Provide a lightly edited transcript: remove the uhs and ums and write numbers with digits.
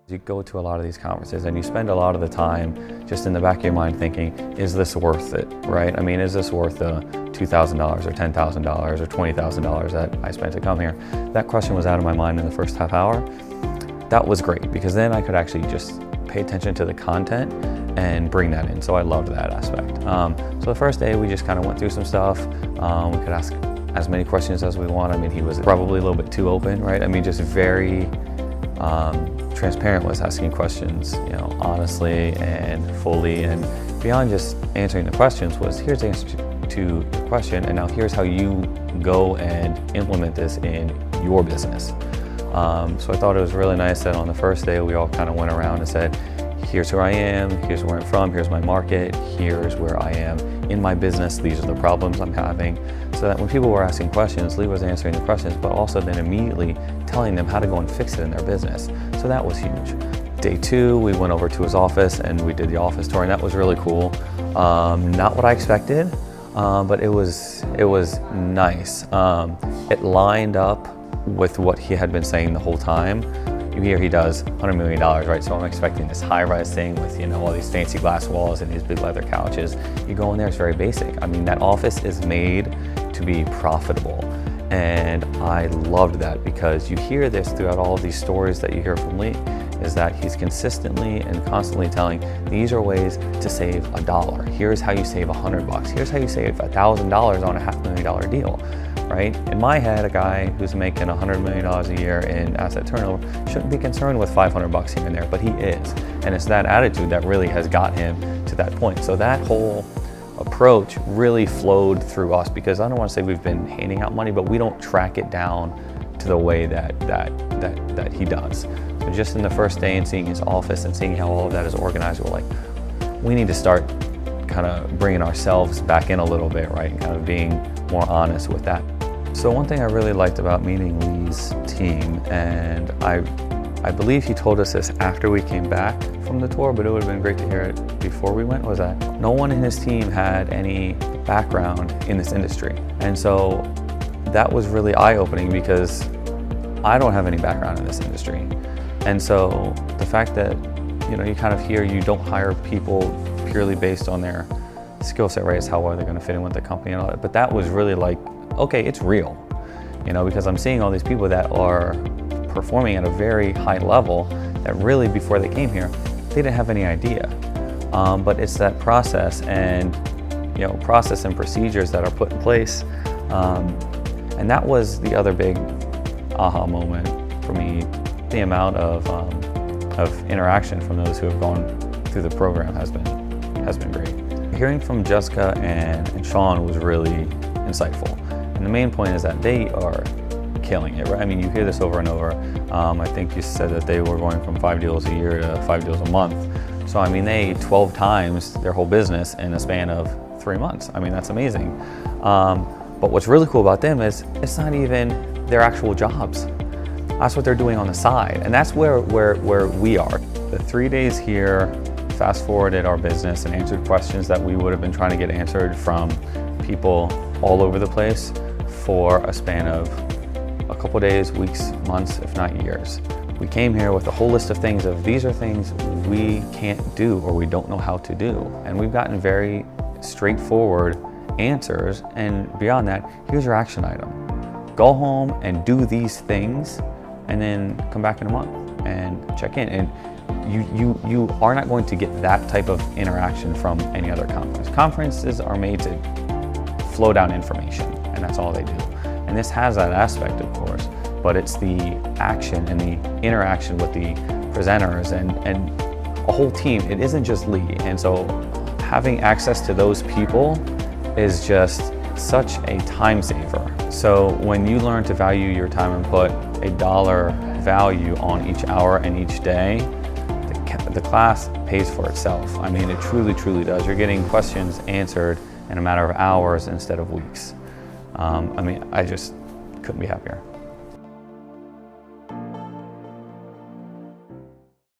You go to a lot of these conferences and you spend a lot of the time just in the back of your mind thinking, is this worth it, right? I mean, is this worth the $2,000 or $10,000 or $20,000 that I spent to come here? That question was out of my mind in the first half hour. That was great because then I could actually just pay attention to the content and bring that in. So I loved that aspect. So the first day we just kind of went through some stuff. We could ask as many questions as we want. I mean, he was probably a little bit too open, right? I mean, just very transparent was asking questions, you know, honestly and fully, and beyond just answering the questions was, here's the answer to the question, and now here's how you go and implement this in your business. So I thought it was really nice that on the first day we all kind of went around and said, here's who I am, here's where I'm from, here's my market, here's where I am in my business, these are the problems I'm having. So that when people were asking questions, Lee was answering the questions, but also then immediately telling them how to go and fix it in their business. So that was huge. Day two, we went over to his office and we did the office tour, and that was really cool. Not what I expected, but it was nice. It lined up with what he had been saying the whole time. You hear he does $100 million, right? So I'm expecting this high-rise thing with, you know, all these fancy glass walls and these big leather couches. You go in there, it's very basic. I mean, that office is made to be profitable. And I loved that because you hear this throughout all of these stories that you hear from Lee, is that he's consistently and constantly telling, these are ways to save $1. Here's how you save $100. Here's how you save $1,000 on a $500,000 deal. Right? In my head, a guy who's making $100 million a year in asset turnover shouldn't be concerned with $500 here and there, but he is. And it's that attitude that really has got him to that point. So that whole approach really flowed through us, because I don't want to say we've been handing out money, but we don't track it down to the way that he does. So just in the first day and seeing his office and seeing how all of that is organized, we're like, we need to start kind of bringing ourselves back in a little bit, right? And kind of being more honest with that. So one thing I really liked about meeting Lee's team, and I believe he told us this after we came back from the tour, but it would have been great to hear it before we went, was that no one in his team had any background in this industry. And so that was really eye-opening because I don't have any background in this industry. And so the fact that, you know, you kind of hear you don't hire people purely based on their skill set, right? It's how well they're going to fit in with the company and all that. But that was really like, okay, it's real, you know, because I'm seeing all these people that are performing at a very high level that really before they came here, they didn't have any idea. But it's that process and, you know, process and procedures that are put in place. And that was the other big aha moment for me. The amount of interaction from those who have gone through the program has been great. Hearing from Jessica and Sean was really insightful. And the main point is that they are killing it, right? I mean, you hear this over and over. I think you said that they were going from 5 deals a year to 5 deals a month. So, I mean, they 12 times their whole business in a span of 3 months. I mean, that's amazing. But what's really cool about them is it's not even their actual jobs. That's what they're doing on the side. And that's where we are. The 3 days here, fast forwarded our business and answered questions that we would have been trying to get answered from people all over the place for a span of a couple days, weeks, months, if not years. We came here with a whole list of things of these are things we can't do or we don't know how to do. And we've gotten very straightforward answers, and beyond that, here's your action item. Go home and do these things and then come back in a month and check in. And you are not going to get that type of interaction from any other conference. Conferences are made to flow down information, and that's all they do. And this has that aspect, of course, but it's the action and the interaction with the presenters and a whole team. It isn't just Lee. And so having access to those people is just such a time saver. So when you learn to value your time and put a dollar value on each hour and each day, the class pays for itself. I mean, it truly, truly does. You're getting questions answered in a matter of hours instead of weeks. I mean, I just couldn't be happier.